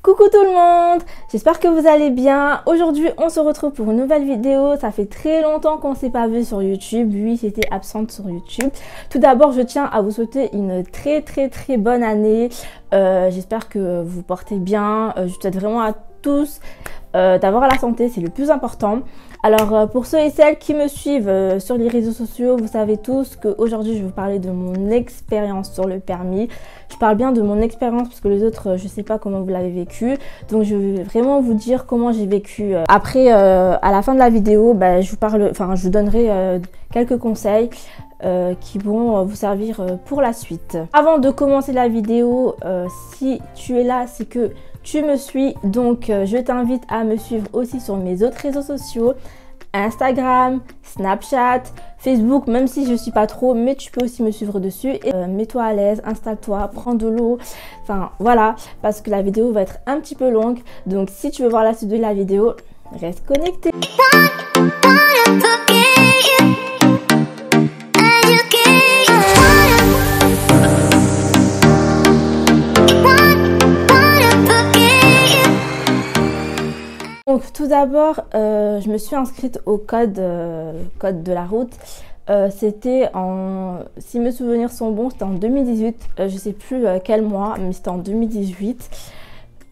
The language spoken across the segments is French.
Coucou tout le monde, j'espère que vous allez bien. Aujourd'hui on se retrouve pour une nouvelle vidéo. Ça fait très longtemps qu'on ne s'est pas vu sur YouTube. Oui, j'étais absente sur YouTube. Tout d'abord je tiens à vous souhaiter une très bonne année. J'espère que vous portez bien. Je souhaite vraiment à tous d'avoir la santé, c'est le plus important. Alors pour ceux et celles qui me suivent sur les réseaux sociaux, vous savez tous qu'aujourd'hui je vais vous parler de mon expérience sur le permis. Je parle bien de mon expérience parce que les autres, je sais pas comment vous l'avez vécu. Donc je vais vraiment vous dire comment j'ai vécu. Après, à la fin de la vidéo, je vous donnerai quelques conseils qui vont vous servir pour la suite. Avant de commencer la vidéo, si tu es là, c'est que tu me suis, donc je t'invite à me suivre aussi sur mes autres réseaux sociaux, Instagram, Snapchat, Facebook, même si je suis pas trop, mais tu peux aussi me suivre dessus. Et mets-toi à l'aise, installe-toi, prends de l'eau, enfin voilà, parce que la vidéo va être un petit peu longue. Donc si tu veux voir la suite de la vidéo, reste connecté. Donc tout d'abord, je me suis inscrite au code de la route. C'était si mes souvenirs sont bons, c'était en 2018. Je sais plus quel mois, mais c'était en 2018.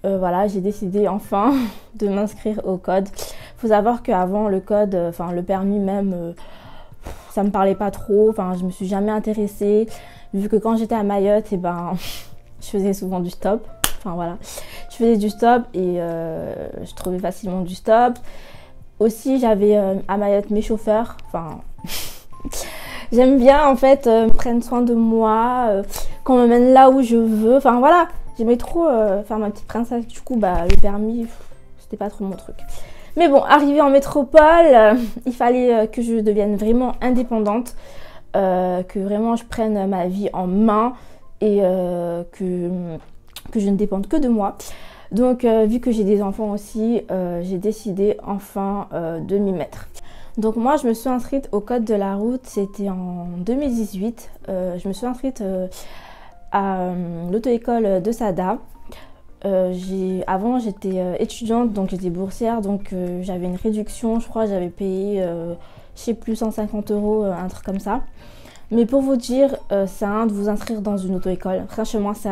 Voilà, j'ai décidé enfin de m'inscrire au code. Faut savoir qu'avant le code, le permis même, ça me parlait pas trop. Enfin, je me suis jamais intéressée. Vu que quand j'étais à Mayotte, je faisais souvent du stop. Enfin voilà, je faisais du stop et je trouvais facilement du stop. Aussi j'avais à Mayotte mes chauffeurs, j'aime bien en fait prendre soin de moi, qu'on me mène là où je veux, enfin voilà, j'aimais trop faire ma petite princesse. Du coup le permis, c'était pas trop mon truc. Mais bon, arrivé en métropole, il fallait que je devienne vraiment indépendante, que vraiment je prenne ma vie en main et que je ne dépende que de moi. Donc vu que j'ai des enfants aussi, j'ai décidé enfin de m'y mettre. Donc moi je me suis inscrite au code de la route, c'était en 2018. Je me suis inscrite à l'auto-école de Sada. Avant j'étais étudiante, donc j'étais boursière, donc j'avais une réduction, je crois j'avais payé, je sais plus, 150 €, un truc comme ça. Mais pour vous dire, c'est de vous inscrire dans une auto-école. Franchement, c'est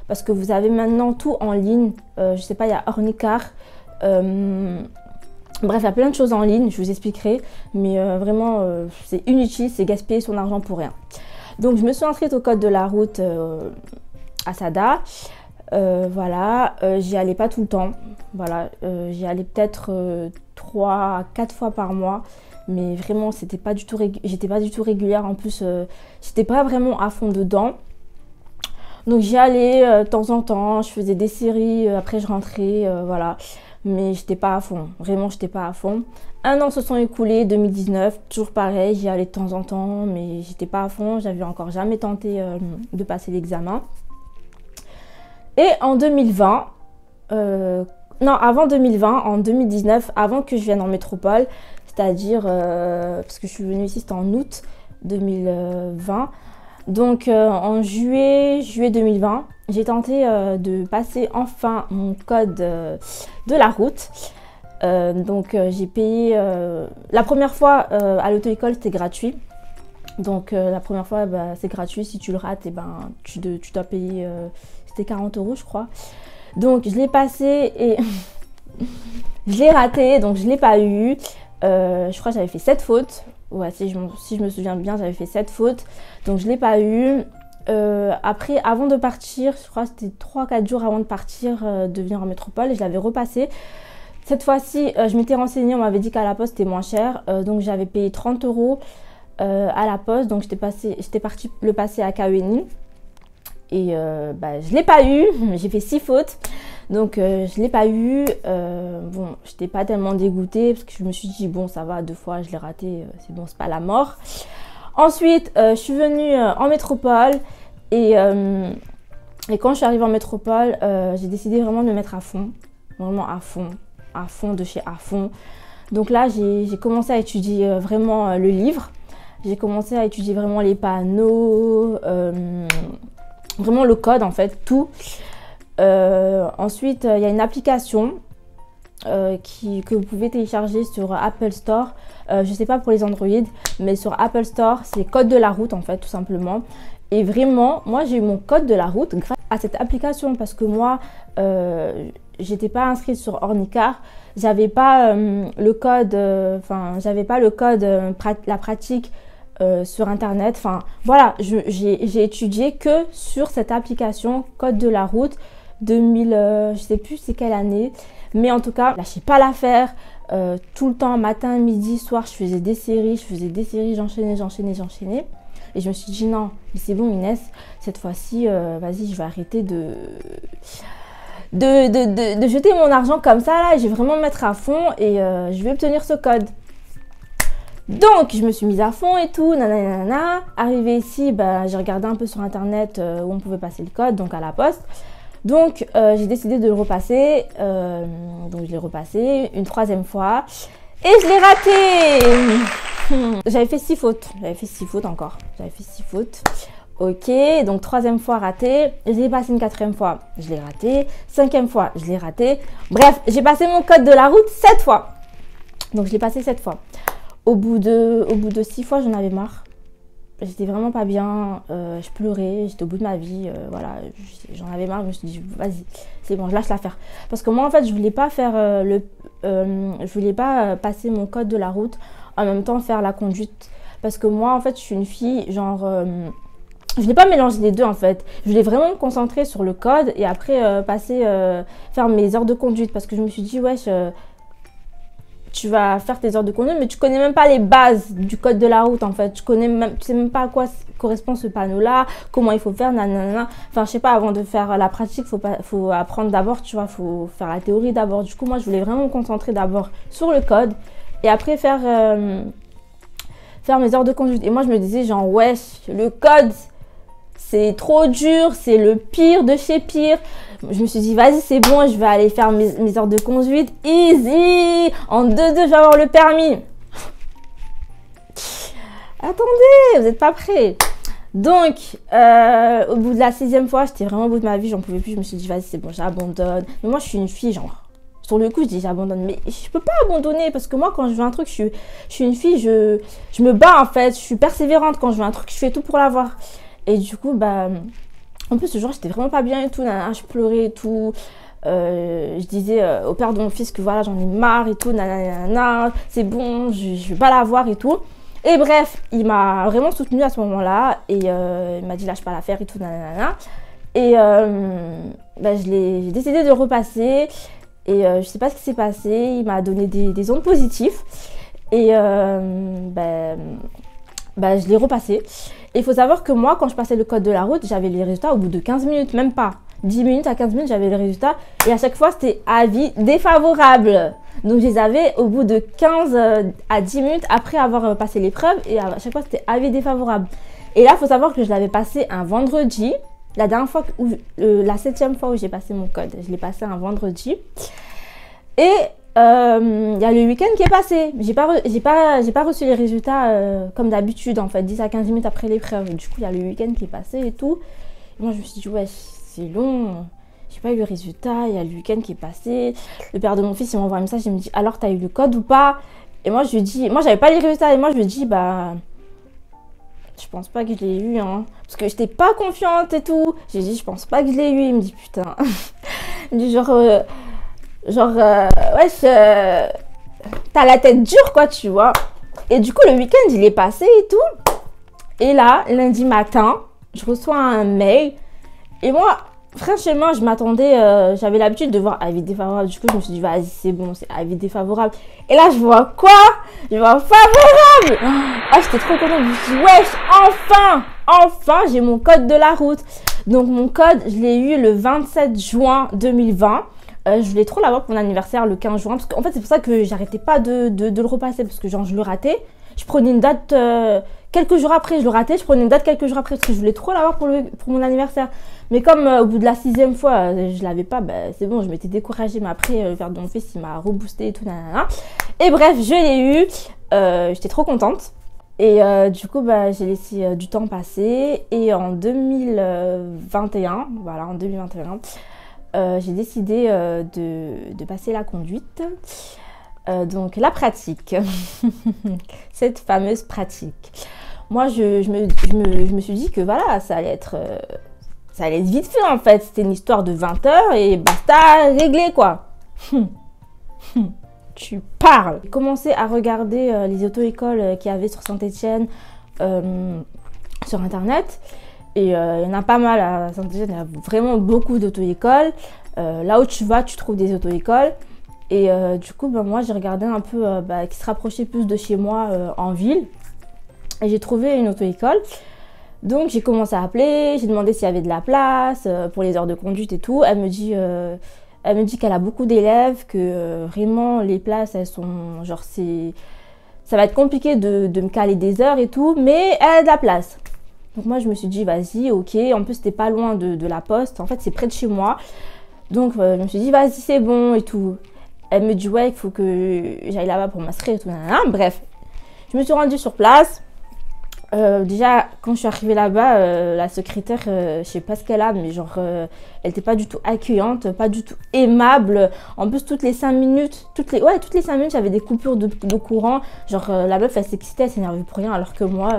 parce que vous avez maintenant tout en ligne. Je sais pas, il y a Ornicar. Bref, il y a plein de choses en ligne, je vous expliquerai. Mais vraiment, c'est inutile, c'est gaspiller son argent pour rien. Donc, je me suis inscrite au code de la route à Sada. Voilà, j'y allais pas tout le temps. Voilà, j'y allais peut-être 3 à 4 fois par mois. Mais vraiment, j'étais pas du tout régulière. En plus, j'étais pas vraiment à fond dedans. Donc j'y allais de temps en temps, je faisais des séries, après je rentrais, voilà. Mais j'étais pas à fond, vraiment j'étais pas à fond. Un an se sont écoulés, 2019, toujours pareil, j'y allais de temps en temps, mais j'étais pas à fond, j'avais encore jamais tenté de passer l'examen. Et en 2020, non avant 2020, en 2019, avant que je vienne en métropole, c'est-à-dire, parce que je suis venue ici, c'était en août 2020. Donc en juillet 2020, j'ai tenté de passer enfin mon code de la route. Donc j'ai payé, la première fois à l'auto-école c'était gratuit. Donc la première fois c'est gratuit, si tu le rates tu dois payer, c'était 40 € je crois. Donc je l'ai passé et je l'ai raté, donc je l'ai pas eu. Je crois que j'avais fait 7 fautes. Ouais, si je me souviens bien, j'avais fait 7 fautes. Donc je ne l'ai pas eu. Après, avant de partir, je crois que c'était 3-4 jours avant de partir, de venir en métropole, et je l'avais repassé. Cette fois-ci, je m'étais renseignée, on m'avait dit qu'à la poste c'était moins cher. Donc j'avais payé 30 € à la poste. Donc j'étais partie le passer à KENI. Et je ne l'ai pas eu. J'ai fait 6 fautes. Donc je ne l'ai pas eu. Bon, j'étais pas tellement dégoûtée parce que je me suis dit bon, ça va, 2 fois je l'ai raté, c'est bon, c'est pas la mort. Ensuite je suis venue en métropole et quand je suis arrivée en métropole, j'ai décidé vraiment de me mettre à fond, vraiment à fond de chez à fond. Donc là j'ai commencé à étudier vraiment le livre. J'ai commencé à étudier vraiment les panneaux, vraiment le code en fait, tout. Ensuite, il y a une application que vous pouvez télécharger sur Apple Store. Je sais pas pour les Android, mais sur Apple Store, c'est code de la route en fait, tout simplement. Et vraiment, moi j'ai eu mon code de la route grâce à cette application parce que moi, j'étais pas inscrite sur Ornicar. J'avais pas le code, j'avais pas le code, la pratique sur internet. Enfin, voilà, j'ai étudié que sur cette application code de la route 2000, je sais plus c'est quelle année. Mais en tout cas, lâchez pas l'affaire. Tout le temps, matin, midi, soir, je faisais des séries, j'enchaînais. Et je me suis dit non, mais c'est bon Inès, cette fois-ci, vas-y, je vais arrêter de jeter mon argent comme ça là. Je vais vraiment me mettre à fond et je vais obtenir ce code. Donc, je me suis mise à fond et tout, nanana. Arrivée ici, j'ai regardé un peu sur internet où on pouvait passer le code, donc à la poste. Donc, j'ai décidé de le repasser. Donc, je l'ai repassé une 3e fois. Et je l'ai raté. J'avais fait 6 fautes. J'avais fait 6 fautes encore. J'avais fait 6 fautes. Ok, donc 3e fois raté. Je l'ai passé une 4e fois. Je l'ai raté. 5e fois, je l'ai raté. Bref, j'ai passé mon code de la route 7 fois. Donc, je l'ai passé 7 fois. Au bout de 6 fois, j'en avais marre. J'étais vraiment pas bien, je pleurais, j'étais au bout de ma vie, voilà, j'en avais marre, je me suis dit vas-y, c'est bon, je lâche l'affaire. Parce que moi en fait, je voulais pas faire je voulais pas passer mon code de la route en même temps faire la conduite. Parce que moi en fait, je suis une fille, genre, je voulais pas mélanger les deux en fait. Je voulais vraiment me concentrer sur le code et après faire mes heures de conduite. Parce que je me suis dit, wesh, tu vas faire tes heures de conduite, mais tu connais même pas les bases du code de la route en fait. Tu sais même pas à quoi correspond ce panneau-là, comment il faut faire, nanana. Enfin, je sais pas, avant de faire la pratique, faut apprendre d'abord, tu vois, faut faire la théorie d'abord. Du coup, moi, je voulais vraiment me concentrer d'abord sur le code et après faire mes heures de conduite. Et moi, je me disais genre, wesh, le code, c'est trop dur, c'est le pire de chez pire. Je me suis dit, vas-y, c'est bon, je vais aller faire mes heures de conduite. Easy! En 2-2, je vais avoir le permis. Attendez, vous n'êtes pas prêts. Donc, au bout de la 6e fois, j'étais vraiment au bout de ma vie, j'en pouvais plus. Je me suis dit, vas-y, c'est bon, j'abandonne. Mais moi, je suis une fille, genre, sur le coup, je dis, j'abandonne. Mais je peux pas abandonner parce que moi, quand je veux un truc, je suis une fille, je me bats en fait. Je suis persévérante. Quand je veux un truc, je fais tout pour l'avoir. Et du coup, en plus, ce jour, j'étais vraiment pas bien et tout, nanana, je pleurais et tout. Je disais au père de mon fils que voilà, j'en ai marre et tout, nanana, c'est bon, je vais pas l'avoir et tout. Et bref, il m'a vraiment soutenue à ce moment-là et il m'a dit lâche pas l'affaire et tout, nanana. Et j'ai décidé de le repasser et je sais pas ce qui s'est passé, il m'a donné des ondes positives et je l'ai repassé. Et il faut savoir que moi, quand je passais le code de la route, j'avais les résultats au bout de 15 minutes, même pas. 10 minutes à 15 minutes, j'avais les résultats. Et à chaque fois, c'était avis défavorable. Donc, je les avais au bout de 15 à 10 minutes après avoir passé l'épreuve. Et à chaque fois, c'était avis défavorable. Et là, il faut savoir que je l'avais passé un vendredi. La dernière fois, la 7e fois où j'ai passé mon code, je l'ai passé un vendredi. Et il y a le week-end qui est passé. J'ai pas reçu les résultats comme d'habitude en fait, 10 à 15 minutes après l'épreuve. Du coup, il y a le week-end qui est passé et tout. Et moi, je me suis dit, ouais, c'est long. J'ai pas eu le résultat. Il y a le week-end qui est passé. Le père de mon fils, il m'envoie un message. Il me dit, alors, t'as eu le code ou pas? Et moi, je lui dis, moi, j'avais pas les résultats. Et moi, je lui dis, je pense pas que je l'ai eu, hein. Parce que j'étais pas confiante et tout. J'ai dit, je pense pas que je l'ai eu. Il me dit, putain. Il me dit, wesh, t'as la tête dure, quoi, tu vois. Et du coup, le week-end, il est passé et tout. Et là, lundi matin, je reçois un mail. Et moi, franchement, je m'attendais, j'avais l'habitude de voir avis défavorable. Du coup, je me suis dit, vas-y, c'est bon, c'est avis défavorable. Et là, je vois quoi? Je vois favorable. Ah, j'étais trop contente. Je me suis dit, wesh, enfin, j'ai mon code de la route. Donc, mon code, je l'ai eu le 27 juin 2020. Je voulais trop l'avoir pour mon anniversaire le 15 juin. Parce qu'en fait, c'est pour ça que j'arrêtais pas de le repasser. Parce que genre, je le ratais. Je prenais une date quelques jours après, je le ratais. Je prenais une date quelques jours après. Parce que je voulais trop l'avoir pour mon anniversaire. Mais comme au bout de la 6e fois, je l'avais pas, c'est bon, je m'étais découragée. Mais après, le père de mon fils, il m'a reboosté et tout. Nanana. Et bref, je l'ai eu. J'étais trop contente. Et du coup, j'ai laissé du temps passer. Et en 2021, voilà, en 2021... j'ai décidé de passer la conduite. Donc la pratique, cette fameuse pratique. Moi, je me suis dit que voilà, ça allait être vite fait en fait. C'était une histoire de 20 heures et basta, réglé quoi. Tu parles. J'ai commencé à regarder les auto-écoles qu'il y avait sur Saint-Étienne sur internet. Et il y en a pas mal à Saint-Étienne, il y a vraiment beaucoup d'auto-écoles. Là où tu vas, tu trouves des auto-écoles. Et du coup, moi, j'ai regardé un peu qui se rapprochait plus de chez moi en ville. Et j'ai trouvé une auto-école. Donc, j'ai commencé à appeler. J'ai demandé s'il y avait de la place pour les heures de conduite et tout. Elle me dit qu'elle a beaucoup d'élèves, que vraiment, les places, elles sont... Genre, ça va être compliqué de me caler des heures et tout. Mais elle a de la place. Donc, moi, je me suis dit, vas-y, ok. En plus, c'était pas loin de la poste. En fait, c'est près de chez moi. Donc, je me suis dit, vas-y, c'est bon et tout. Elle me dit, ouais, il faut que j'aille là-bas pour m'inscrire et tout. Bref, je me suis rendue sur place. Déjà, quand je suis arrivée là-bas, la secrétaire, je sais pas ce qu'elle a, mais genre, elle était pas du tout accueillante, pas du tout aimable. En plus, toutes les 5 minutes, toutes les 5 minutes, j'avais des coupures de courant. Genre, la meuf, elle s'excitait, elle s'énervait pour rien, alors que moi,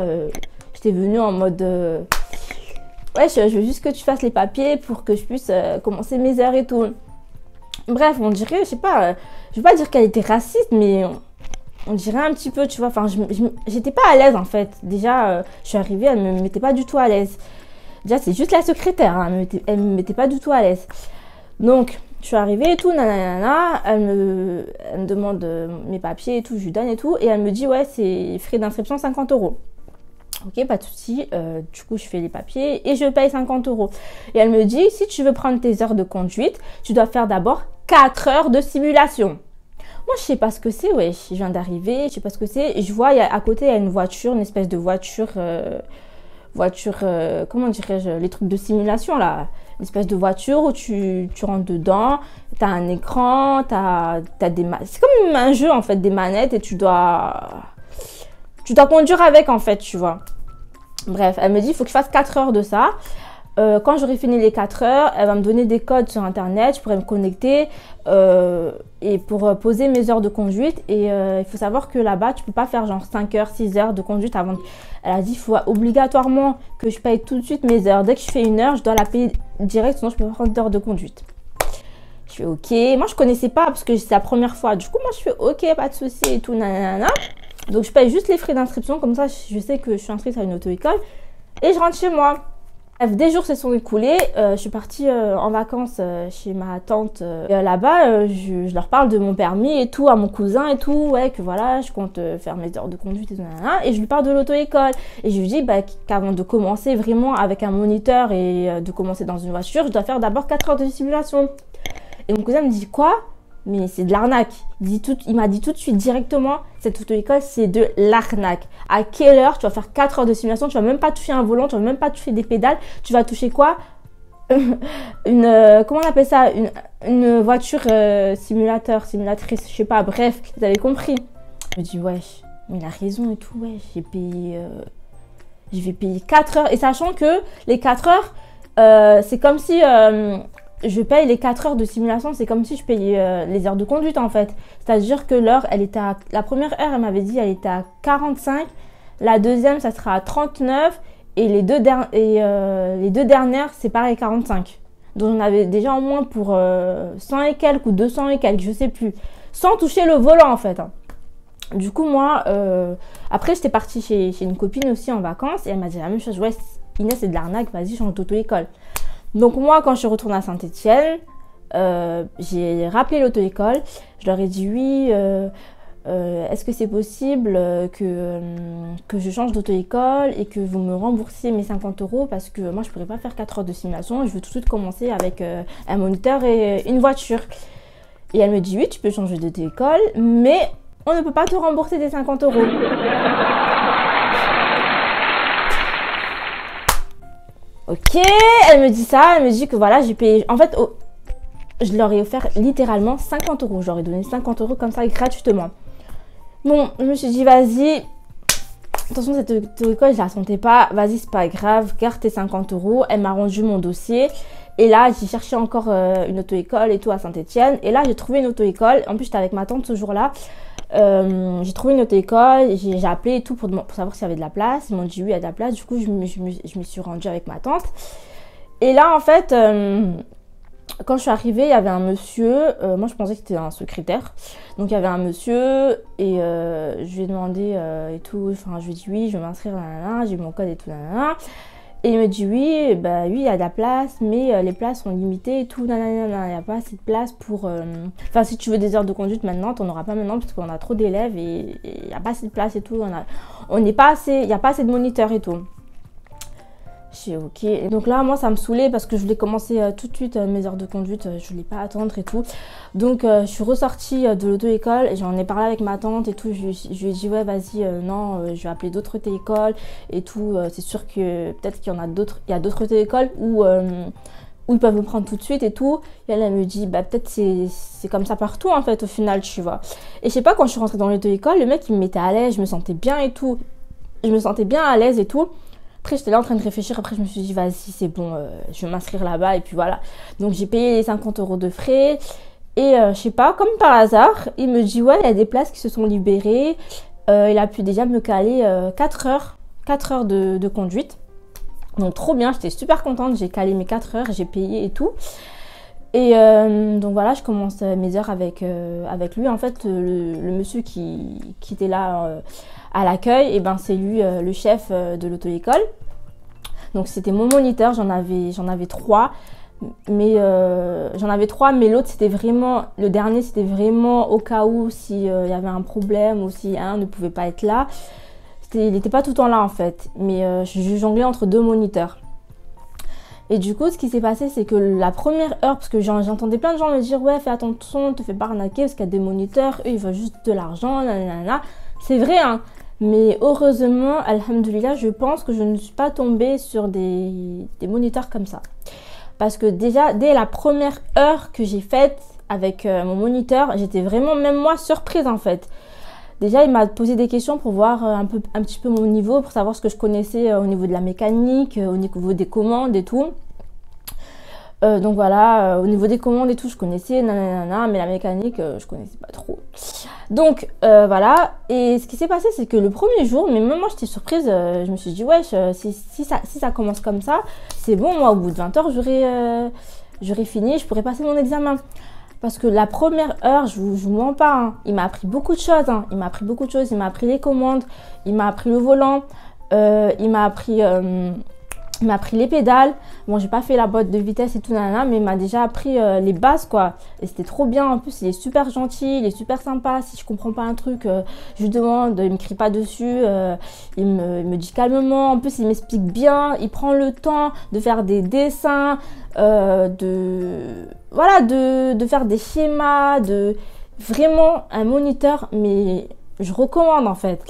j'étais venue en mode... ouais, je veux juste que tu fasses les papiers pour que je puisse commencer mes heures et tout. Bref, on dirait, je sais pas, je veux pas dire qu'elle était raciste, mais on dirait un petit peu, tu vois. Enfin, j'étais pas à l'aise en fait. Déjà, je suis arrivée, elle me mettait pas du tout à l'aise. Déjà, c'est juste la secrétaire, hein, elle me mettait pas du tout à l'aise. Donc, je suis arrivée et tout, nanana, elle me demande mes papiers et tout, je lui donne et tout. Et elle me dit, ouais, c'est frais d'inscription 50 €. Ok, pas de souci. Du coup, je fais les papiers et je paye 50 €. Et elle me dit, si tu veux prendre tes heures de conduite, tu dois faire d'abord 4 heures de simulation. Moi, je sais pas ce que c'est, ouais. Je viens d'arriver, je sais pas ce que c'est. Et je vois, à côté, il y a une voiture, une espèce de voiture, comment dirais-je, les trucs de simulation, là. Une espèce de voiture où tu rentres dedans, tu as un écran, t'as des... C'est comme un jeu, en fait, des manettes et tu dois conduire avec, en fait, tu vois. Bref, elle me dit, il faut que je fasse 4 heures de ça. Quand j'aurai fini les 4 heures, elle va me donner des codes sur internet, je pourrai me connecter et pour poser mes heures de conduite. Et il faut savoir que là-bas, tu peux pas faire genre 5 heures, 6 heures de conduite avant. Elle a dit, il faut obligatoirement que je paye tout de suite mes heures. Dès que je fais une heure, je dois la payer direct, sinon je peux pas prendre d'heures de conduite. Je fais ok. Moi, je connaissais pas parce que c'est la première fois. Du coup, moi, je fais ok, pas de souci et tout, nanana. Donc, je paye juste les frais d'inscription. Comme ça, je sais que je suis inscrite à une auto-école. Et je rentre chez moi. Bref, des jours se sont écoulés. Je suis partie en vacances chez ma tante. Là-bas, je leur parle de mon permis et tout, à mon cousin et tout. Ouais, que voilà, je compte faire mes heures de conduite et tout. Nanana, et je lui parle de l'auto-école. Et je lui dis qu'avant de commencer vraiment avec un moniteur et de commencer dans une voiture, je dois faire d'abord 4 heures de simulation. Et mon cousin me dit quoi? Mais c'est de l'arnaque. Il m'a dit tout de suite directement, cette auto-école, c'est de l'arnaque. À quelle heure tu vas faire 4 heures de simulation? Tu vas même pas toucher un volant, tu vas même pas toucher des pédales. Tu vas toucher quoi? Comment on appelle ça? Une voiture simulatrice, je sais pas. Bref, vous avez compris. Je me dis, ouais, mais il a raison et tout. Ouais, je vais payer 4 heures. Et sachant que les 4 heures, c'est comme si... je paye les 4 heures de simulation, c'est comme si je payais les heures de conduite en fait. C'est-à-dire que l'heure, elle était à... La première heure, elle m'avait dit, elle était à 45. La deuxième, ça sera à 39. Et les deux dernières, c'est pareil, 45. Donc, on avait déjà au moins pour 100 et quelques ou 200 et quelques, je sais plus. Sans toucher le volant en fait. Hein. Du coup, moi, après, j'étais partie chez une copine aussi en vacances. Et elle m'a dit la même chose. Ouais, Inès, c'est de l'arnaque, vas-y, change d'auto-école. Donc moi, quand je suis retournée à Saint-Étienne, j'ai rappelé l'auto-école. Je leur ai dit oui, est-ce que c'est possible que je change d'auto-école et que vous me remboursiez mes 50 € parce que moi, je ne pourrais pas faire 4 heures de simulation. Je veux tout de suite commencer avec un moniteur et une voiture. Et elle me dit oui, tu peux changer d'auto-école, mais on ne peut pas te rembourser tes 50 €. Ok, elle me dit ça, elle me dit que voilà, j'ai payé... En fait, je leur ai offert littéralement 50 €. Je leur ai donné 50 € comme ça, gratuitement. Bon, je me suis dit, vas-y. Attention, cette école, je la sentais pas. Vas-y, c'est pas grave, garde tes 50 €. Elle m'a rendu mon dossier. Et là, j'ai cherché encore une auto-école et tout à Saint-Étienne. Et là, j'ai trouvé une auto-école. En plus, j'étais avec ma tante ce jour-là. J'ai trouvé une auto-école. J'ai appelé et tout pour savoir s'il y avait de la place. Ils m'ont dit oui, il y a de la place. Du coup, je me suis rendue avec ma tante. Et là, en fait, quand je suis arrivée, il y avait un monsieur. Moi, je pensais que c'était un secrétaire. Donc, il y avait un monsieur. Et je lui ai demandé et tout. Enfin, je lui ai dit oui, je vais m'inscrire. J'ai eu mon code et tout. Et il me dit oui, bah oui, il y a de la place, mais les places sont limitées et tout, il n'y a pas assez de place pour... Enfin, si tu veux des heures de conduite maintenant, tu n'en auras pas maintenant parce qu'on a trop d'élèves et il n'y a pas assez de place et tout, on n'est pas assez, il n'y a pas assez de moniteurs et tout. Je dis ok. Et donc là, moi, ça me saoulait parce que je voulais commencer tout de suite mes heures de conduite. Je voulais pas attendre et tout. Donc, je suis ressortie de l'auto-école et j'en ai parlé avec ma tante et tout. Je lui ai dit, ouais, vas-y, non, je vais appeler d'autres auto-écoles et tout. C'est sûr que peut-être qu'il y en a d'autres. Il y a d'autres auto-écoles où ils peuvent me prendre tout de suite et tout. Et elle me dit, bah peut-être c'est comme ça partout en fait, au final, tu vois. Et je sais pas, quand je suis rentrée dans l'auto-école, le mec, il me mettait à l'aise. Je me sentais bien et tout. Je me sentais bien à l'aise et tout. Après, j'étais là en train de réfléchir. Après, je me suis dit, vas-y, c'est bon, je vais m'inscrire là-bas. Et puis voilà. Donc, j'ai payé les 50 € de frais. Et je sais pas, comme par hasard, il me dit, ouais, il y a des places qui se sont libérées. Il a pu déjà me caler 4 heures de conduite. Donc, trop bien. J'étais super contente. J'ai calé mes 4 heures. J'ai payé et tout. Et donc voilà, je commence mes heures avec lui. En fait, le monsieur qui était là à l'accueil, et ben c'est lui le chef de l'auto-école. Donc c'était mon moniteur, j'en avais 3. Mais mais l'autre c'était vraiment, le dernier c'était vraiment au cas où s'il y avait un problème ou si un ne pouvait pas être là. Il n'était pas tout le temps là en fait. Mais je jonglais entre 2 moniteurs. Et du coup, ce qui s'est passé, c'est que la première heure, parce que j'entendais plein de gens me dire « Ouais, fais attention, ne te fais pas arnaquer parce qu'il y a des moniteurs, eux, ils veulent juste de l'argent, nanana. » C'est vrai, hein. Mais heureusement, alhamdoulilah, je pense que je ne suis pas tombée sur des moniteurs comme ça. Parce que déjà, dès la première heure que j'ai faite avec mon moniteur, j'étais vraiment, même moi, surprise en fait. Déjà, il m'a posé des questions pour voir un petit peu mon niveau, pour savoir ce que je connaissais au niveau de la mécanique, au niveau des commandes et tout. Donc voilà, au niveau des commandes et tout, je connaissais, nanana, mais la mécanique, je connaissais pas trop. Donc voilà, et ce qui s'est passé, c'est que le premier jour, mais même moi j'étais surprise, je me suis dit, ouais, si ça commence comme ça, c'est bon, moi au bout de 20 heures, j'aurais fini, je pourrais passer mon examen. Parce que la première heure, je vous mens pas, hein, il m'a appris beaucoup de choses. Hein. Il m'a appris beaucoup de choses. Il m'a appris les commandes, il m'a appris le volant, il m'a appris les pédales. Bon, j'ai pas fait la boîte de vitesse et tout, nanana, mais il m'a déjà appris les bases, quoi. Et c'était trop bien. En plus, il est super gentil, il est super sympa. Si je comprends pas un truc, je lui demande, il me crie pas dessus, il me dit calmement. En plus, il m'explique bien, il prend le temps de faire des dessins, de faire des schémas, vraiment un moniteur, mais je recommande en fait.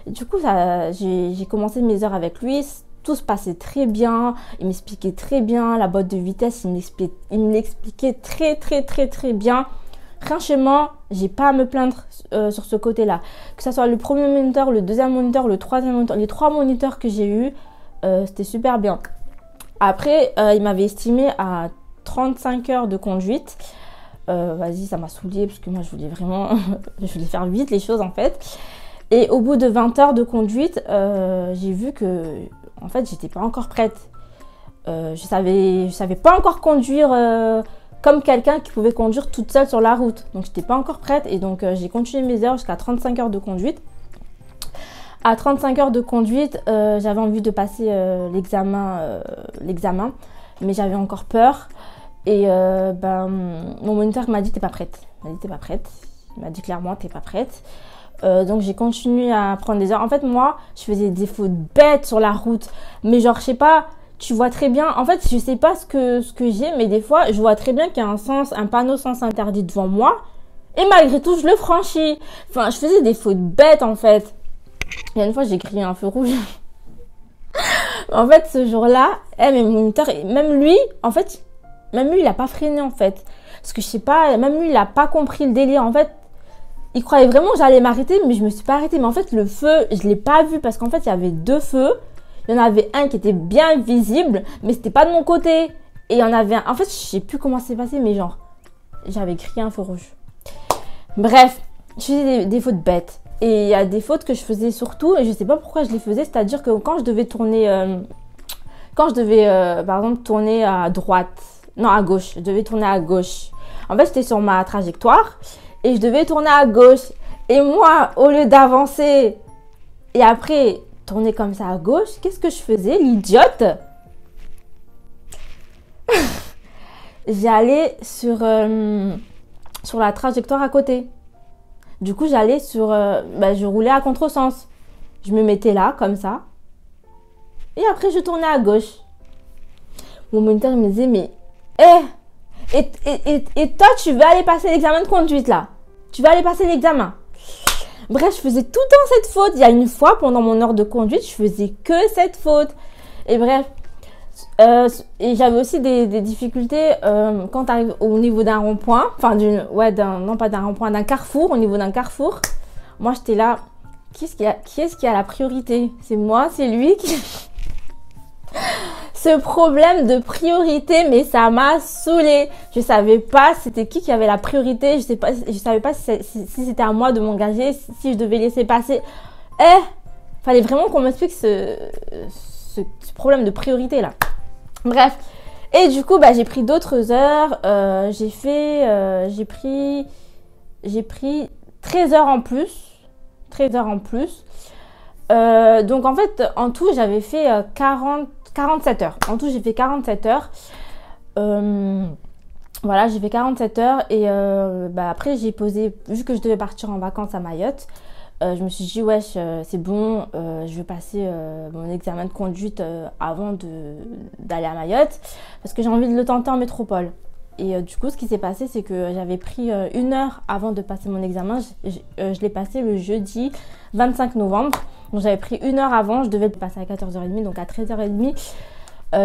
Et du coup, j'ai commencé mes heures avec lui, tout se passait très bien, il m'expliquait très bien la boîte de vitesse, il me l'expliquait très bien. Franchement, j'ai pas à me plaindre sur ce côté-là. Que ce soit le premier moniteur, le deuxième moniteur, le troisième moniteur, les 3 moniteurs que j'ai eu, c'était super bien. Après, il m'avait estimé à 35 heures de conduite. Vas-y, ça m'a saoulée parce que moi, je voulais vraiment je voulais faire vite les choses en fait. Et au bout de 20 heures de conduite, j'ai vu que en fait, j'étais pas encore prête. Je savais pas encore conduire comme quelqu'un qui pouvait conduire toute seule sur la route. Donc, j'étais pas encore prête et donc j'ai continué mes heures jusqu'à 35 heures de conduite. À 35 heures de conduite, j'avais envie de passer l'examen, mais j'avais encore peur. Et mon moniteur m'a dit, t'es pas prête. Il m'a dit clairement, t'es pas prête. Donc j'ai continué à prendre des heures. En fait, moi, je faisais des fautes bêtes sur la route. Mais genre, je sais pas, tu vois très bien. En fait, je sais pas ce que j'ai, mais des fois, je vois très bien qu'il y a un panneau sens interdit devant moi. Et malgré tout, je le franchis. Enfin, je faisais des fautes bêtes en fait. Il y a une fois, j'ai crié un feu rouge. En fait, ce jour-là, mes moniteurs, même lui, il a pas freiné en fait. Parce que je sais pas, même lui, il a pas compris le délire. En fait, il croyait vraiment que j'allais m'arrêter, mais je me suis pas arrêtée. Mais en fait, le feu, je l'ai pas vu parce qu'en fait, il y avait 2 feux. Il y en avait un qui était bien visible, mais c'était pas de mon côté. Et il y en avait un. En fait, je sais plus comment c'est passé, mais genre, j'avais crié un feu rouge. Bref, je faisais des fautes bêtes. Et il y a des fautes que je faisais surtout, et je sais pas pourquoi je les faisais, c'est-à-dire que quand je devais tourner, par exemple, tourner à droite, non, à gauche, je devais tourner à gauche. En fait, j'étais sur ma trajectoire, et je devais tourner à gauche. Et moi, au lieu d'avancer, et après, tourner comme ça à gauche, qu'est-ce que je faisais, l'idiote? J'allais sur la trajectoire à côté. Du coup, j'allais je roulais à contresens. Je me mettais là, comme ça. Et après, je tournais à gauche. Mon moniteur me disait, mais... et toi, tu vas aller passer l'examen de conduite, là. Tu vas aller passer l'examen. Bref, je faisais tout le temps cette faute. Il y a une fois, pendant mon heure de conduite, je faisais que cette faute. Et bref... et j'avais aussi des difficultés quand tu arrives au niveau d'un rond-point, enfin non pas d'un rond-point, d'un carrefour, au niveau d'un carrefour. Moi j'étais là, qui est-ce qui a la priorité? C'est moi, c'est lui qui... Ce problème de priorité, mais ça m'a saoulée. Je savais pas c'était qui avait la priorité, je savais pas si c'était à moi de m'engager, si je devais laisser passer. Fallait vraiment qu'on m'explique ce problème de priorité là. Bref, et du coup, j'ai pris d'autres heures. J'ai pris 13 heures en plus. 13 heures en plus. Donc en fait, en tout, j'avais fait 47 heures. En tout, j'ai fait 47 heures. Voilà, j'ai fait 47 heures. Et après, j'ai posé, vu que je devais partir en vacances à Mayotte, je me suis dit, wesh, c'est bon, je vais passer mon examen de conduite avant d'aller à Mayotte parce que j'ai envie de le tenter en métropole. Et du coup, ce qui s'est passé, c'est que j'avais pris 1 heure avant de passer mon examen. Je l'ai passé le jeudi 25 novembre. Donc, j'avais pris 1 heure avant. Je devais le passer à 14h30, donc à 13h30.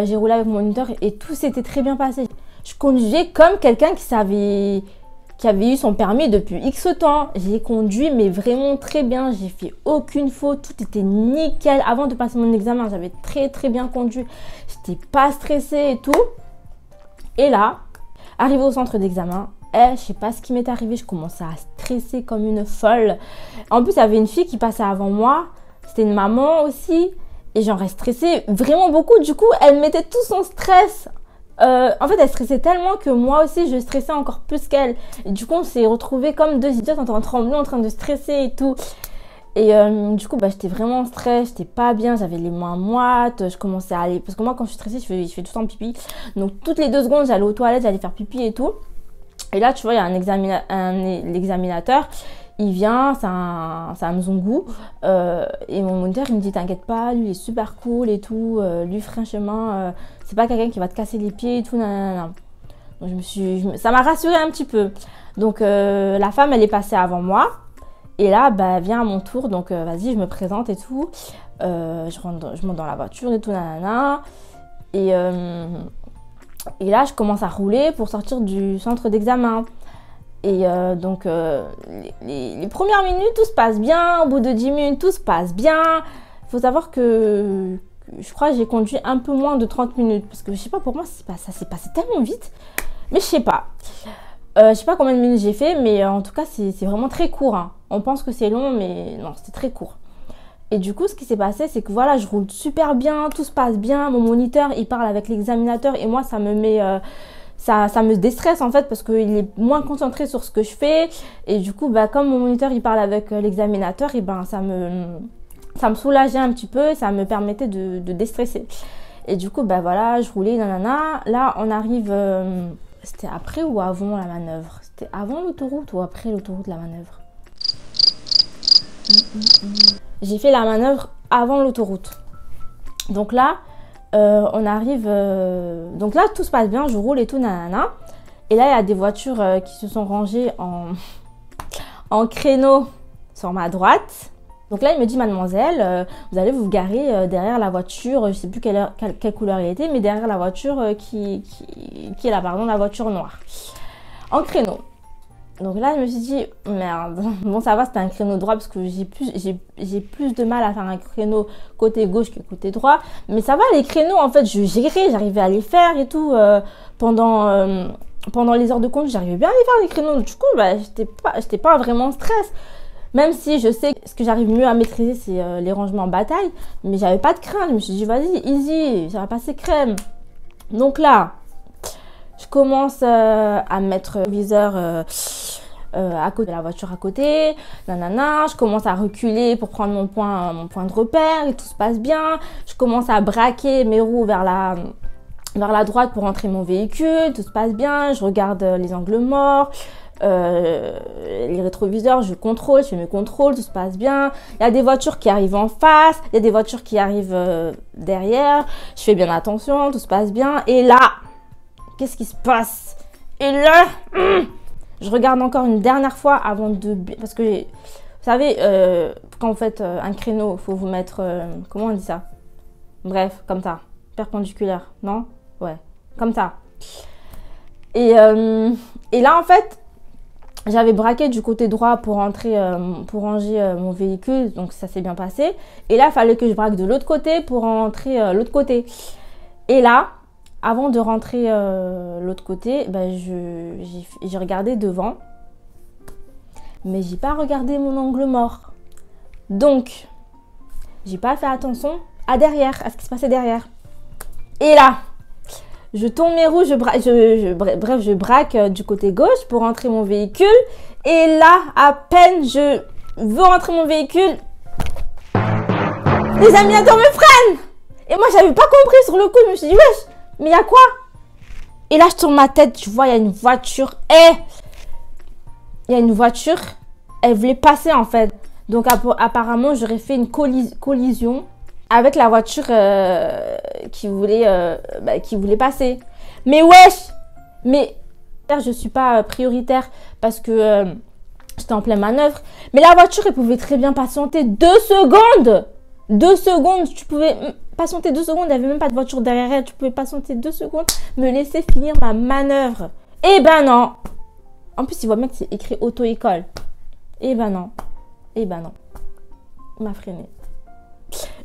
J'ai roulé avec mon moniteur et tout s'était très bien passé. Je conduisais comme quelqu'un qui avait eu son permis depuis X temps. J'ai conduit, mais vraiment très bien. J'ai fait aucune faute. Tout était nickel. Avant de passer mon examen, j'avais très très bien conduit. J'étais pas stressée et tout. Et là, arrivé au centre d'examen, je sais pas ce qui m'est arrivé. Je commençais à stresser comme une folle. En plus, il y avait une fille qui passait avant moi. C'était une maman aussi. Et j'en restais stressée vraiment beaucoup. Du coup, elle mettait tout son stress. En fait, elle stressait tellement que moi aussi, je stressais encore plus qu'elle. Et du coup, on s'est retrouvés comme deux idiotes en train de trembler, en train de stresser et tout. Et du coup, j'étais vraiment en stress, j'étais pas bien, j'avais les mains moites, je commençais à aller... Parce que moi, quand je suis stressée, je fais tout le temps pipi. Donc, toutes les 2 secondes, j'allais aux toilettes, j'allais faire pipi et tout. Et là, tu vois, il y a l'examinateur. Il vient, c'est un Mzungu. Et mon moniteur, il me dit, t'inquiète pas, lui, il est super cool et tout. Lui, franchement, c'est pas quelqu'un qui va te casser les pieds et tout. Nanana. Donc, ça m'a rassurée un petit peu. Donc, la femme, elle est passée avant moi. Et là, vient à mon tour. Donc, vas-y, je me présente et tout. Je monte dans la voiture et tout. Nanana. Et là, je commence à rouler pour sortir du centre d'examen. Et donc, les premières minutes, tout se passe bien. Au bout de 10 minutes, tout se passe bien. Il faut savoir que je crois que j'ai conduit un peu moins de 30 minutes. Parce que je sais pas, pour moi, ça s'est passé tellement vite. Mais je sais pas. Je sais pas combien de minutes j'ai fait, mais en tout cas, c'est vraiment très court. Hein. On pense que c'est long, mais non, c'était très court. Et du coup, ce qui s'est passé, c'est que voilà, je roule super bien, tout se passe bien. Mon moniteur, il parle avec l'examinateur et moi, ça me met... ça me déstresse en fait parce qu'il est moins concentré sur ce que je fais. Et du coup, comme mon moniteur, il parle avec l'examinateur, et ça me soulageait un petit peu, ça me permettait de déstresser. Et du coup, voilà, je roulais, nanana. Là, on arrive... C'était après ou avant la manœuvre? C'était avant l'autoroute ou après l'autoroute la manœuvre? J'ai fait la manœuvre avant l'autoroute. Donc là, on arrive... donc là, tout se passe bien, je roule et tout, nanana. Et là, il y a des voitures qui se sont rangées en créneau sur ma droite. Donc là, il me dit, mademoiselle, vous allez vous garer derrière la voiture, je ne sais plus quelle couleur elle était, mais derrière la voiture qui est là, pardon, la voiture noire. En créneau. Donc là, je me suis dit, merde, bon ça va, c'était un créneau droit parce que j'ai plus de mal à faire un créneau côté gauche que côté droit. Mais ça va, les créneaux, en fait, je gérais, j'arrivais à les faire et tout. Pendant les heures de conduite, j'arrivais bien à les faire, les créneaux. Du coup, bah, j'étais pas vraiment en stress. Même si je sais que ce que j'arrive mieux à maîtriser, c'est les rangements en bataille. Mais j'avais pas de crainte, je me suis dit, vas-y, easy, ça va passer crème. Donc là, je commence à mettre le viseur à côté de la voiture à côté, nanana, je commence à reculer pour prendre mon point de repère et tout se passe bien. Je commence à braquer mes roues vers la droite pour entrer mon véhicule, tout se passe bien. Je regarde les angles morts, les rétroviseurs, je contrôle, je fais mes contrôles, tout se passe bien. Il y a des voitures qui arrivent en face, il y a des voitures qui arrivent derrière. Je fais bien attention, tout se passe bien. Et là, qu'est-ce qui se passe? Et là, je regarde encore une dernière fois avant de... Parce que, vous savez, quand vous faites un créneau, il faut vous mettre... comment on dit ça? Bref, comme ça. Perpendiculaire, non? Ouais, comme ça. Et là, en fait, j'avais braqué du côté droit pour pour ranger mon véhicule. Donc, ça s'est bien passé. Et là, il fallait que je braque de l'autre côté pour rentrer l'autre côté. Et là... Avant de rentrer l'autre côté, ben j'ai regardé devant, mais j'ai pas regardé mon angle mort. Donc, j'ai pas fait attention à ce qui se passait derrière. Et là, je tourne mes roues, je braque du côté gauche pour rentrer mon véhicule. Et là, à peine je veux rentrer mon véhicule, les aminateurs me freinent. Et moi, j'avais pas compris sur le coup, je me suis dit, wesh, mais il y a quoi? Et là, je tourne ma tête, je vois, il y a une voiture. Il y a une voiture, elle voulait passer en fait. Donc apparemment, j'aurais fait une collision avec la voiture qui voulait passer. Mais wesh! Mais je suis pas prioritaire parce que j'étais en pleine manœuvre. Mais la voiture, elle pouvait très bien patienter 2 secondes. 2 secondes, tu pouvais... patienter 2 secondes, il n'y avait même pas de voiture derrière elle, tu pouvais patienter 2 secondes, me laisser finir ma manœuvre. Eh ben non. En plus, il voit bien que c'est écrit auto-école. Eh ben non. Eh ben non. Il m'a freiné.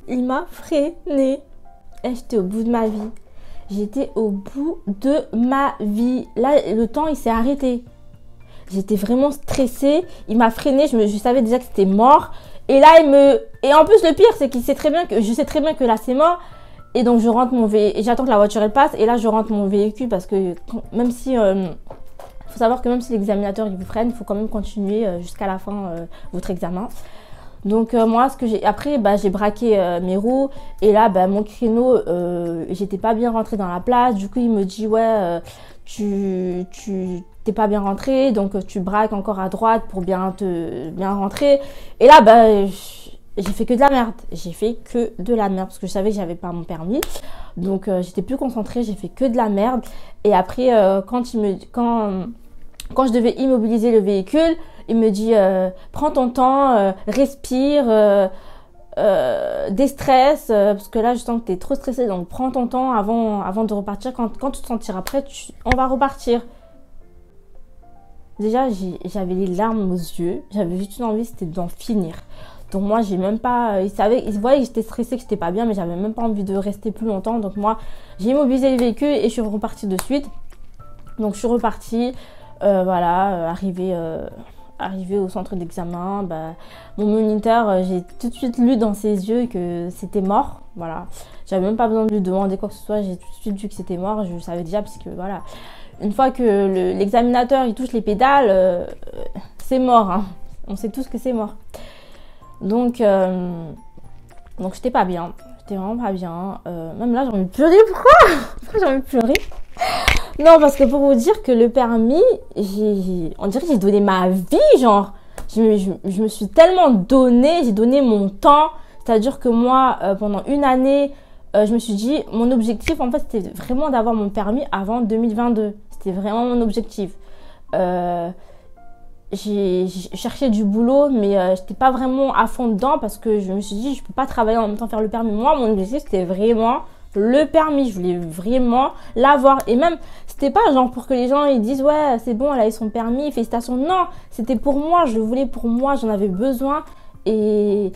Il m'a freiné. Et j'étais au bout de ma vie. J'étais au bout de ma vie. Là, le temps, il s'est arrêté. J'étais vraiment stressée. Il m'a freiné, je savais déjà que c'était mort. Et là, Et en plus, le pire, c'est je sais très bien que là, c'est mort. Et donc, je rentre mon véhicule. Et j'attends que la voiture, elle passe. Et là, je rentre mon véhicule parce que même si... faut savoir que même si l'examinateur, il vous freine, il faut quand même continuer jusqu'à la fin votre examen. Donc, moi, après, j'ai braqué mes roues. Et là, mon créneau, j'étais pas bien rentrée dans la place. Du coup, il me dit, ouais, tu t'es pas bien rentré, donc tu braques encore à droite pour bien rentrer. Et là, j'ai fait que de la merde. J'ai fait que de la merde parce que je savais que j'avais pas mon permis. Donc, j'étais plus concentrée, j'ai fait que de la merde. Et après, quand je devais immobiliser le véhicule, il me dit, prends ton temps, respire, déstresse, parce que là, je sens que tu es trop stressée, donc prends ton temps avant de repartir. Quand tu te sentiras prêt, on va repartir. Déjà, j'avais les larmes aux yeux. J'avais juste une envie, c'était d'en finir. Donc moi, j'ai même pas... Il voyait que j'étais stressée, que j'étais pas bien, mais j'avais même pas envie de rester plus longtemps. Donc moi, j'ai immobilisé le véhicule et je suis repartie de suite. Donc je suis repartie, voilà, arrivée au centre d'examen. Mon moniteur, j'ai tout de suite lu dans ses yeux que c'était mort. Voilà, j'avais même pas besoin de lui demander quoi que ce soit. J'ai tout de suite vu que c'était mort. Je savais déjà parce que voilà... Une fois que l'examinateur il touche les pédales, c'est mort. Hein. On sait tous que c'est mort. Donc j'étais pas bien. J'étais vraiment pas bien. Même là, j'ai envie de pleurer. Pourquoi j'ai envie de pleurer? Non, parce que pour vous dire que le permis, on dirait que j'ai donné ma vie, genre. Je me suis tellement donnée, j'ai donné mon temps. C'est-à-dire que moi, pendant une année, je me suis dit, mon objectif, en fait, c'était vraiment d'avoir mon permis avant 2022. C'était vraiment mon objectif. J'ai cherché du boulot, mais j'étais pas vraiment à fond dedans parce que je me suis dit, je peux pas travailler en même temps faire le permis. Moi, mon objectif, c'était vraiment le permis. Je voulais vraiment l'avoir. Et même, c'était pas genre pour que les gens ils disent ouais, c'est bon, elle a eu son permis, félicitations. Non, c'était pour moi. Je le voulais pour moi. J'en avais besoin. Et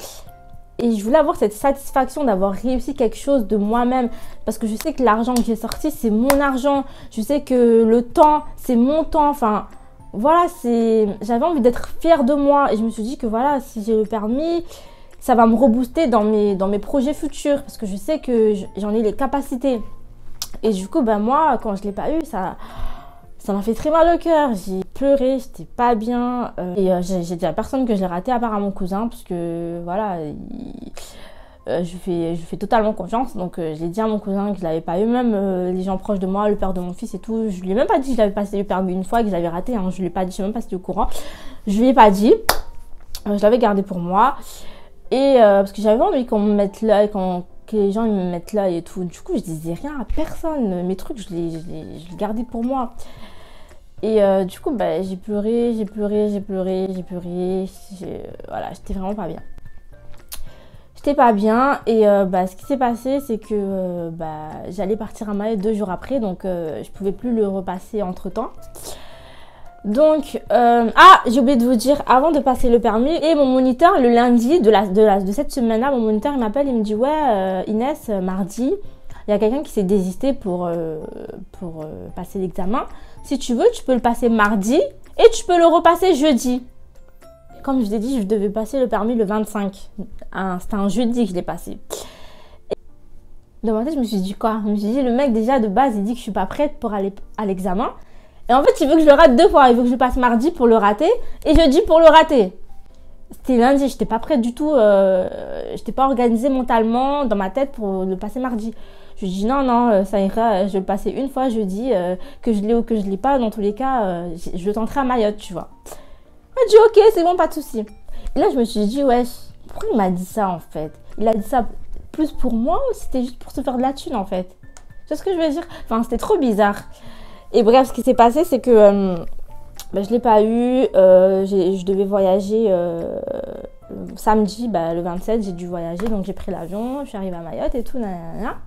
je voulais avoir cette satisfaction d'avoir réussi quelque chose de moi-même. Parce que je sais que l'argent que j'ai sorti, c'est mon argent. Je sais que le temps, c'est mon temps. Enfin, voilà, j'avais envie d'être fière de moi. Et je me suis dit que voilà, si j'ai le permis, ça va me rebooster dans mes projets futurs. Parce que je sais que j'en ai les capacités. Et du coup, ben moi, quand je ne l'ai pas eu, ça m'a fait très mal au cœur. J'ai pleuré, j'étais pas bien. J'ai dit à personne que je l'ai raté à part à mon cousin. Parce que voilà, je fais totalement confiance. Donc je l'ai dit à mon cousin que je l'avais pas eu. Même les gens proches de moi, le père de mon fils et tout. Je lui ai même pas dit que je l'avais passé le permis une fois et que je l'avais raté. Hein. Je lui ai pas dit, je sais même pas si tu es au courant. Je lui ai pas dit. Je l'avais gardé pour moi. Et parce que j'avais envie qu'on me mette là, que les gens ils me mettent là et tout. Du coup, je disais rien à personne. Mes trucs, je les gardais pour moi. Et du coup, bah, j'ai pleuré. Voilà, j'étais vraiment pas bien. J'étais pas bien et ce qui s'est passé, c'est que j'allais partir à Mayotte 2 jours après. Donc, je pouvais plus le repasser entre-temps. Donc, j'ai oublié de vous dire, avant de passer le permis, et mon moniteur, le lundi de cette semaine-là, mon moniteur, il m'appelle, il me dit, ouais, Inès, mardi, il y a quelqu'un qui s'est désisté pour passer l'examen. Si tu veux, tu peux le passer mardi et tu peux le repasser jeudi. Comme je l'ai dit, je devais passer le permis le 25. C'était un jeudi que je l'ai passé. Et dans ma tête, je me suis dit quoi? Je me suis dit, le mec, déjà, de base, il dit que je suis pas prête pour aller à l'examen. Et en fait, il veut que je le rate 2 fois. Il veut que je passe mardi pour le rater et jeudi pour le rater. C'était lundi, j'étais pas prête du tout. J'étais pas organisée mentalement dans ma tête pour le passer mardi. Je lui dis non, ça ira. Je vais le passer une fois jeudi, que je l'ai ou que je l'ai pas. Dans tous les cas, je le tenterai à Mayotte, tu vois. Il m'a dit ok, c'est bon, pas de souci. Et là, je me suis dit wesh, pourquoi il m'a dit ça en fait? Il a dit ça plus pour moi ou c'était juste pour se faire de la thune en fait? Tu vois ce que je veux dire? Enfin, c'était trop bizarre. Et bref, ce qui s'est passé, c'est que je l'ai pas eu. Je devais voyager samedi, le 27, j'ai dû voyager. Donc j'ai pris l'avion, je suis arrivée à Mayotte et tout. Nanana.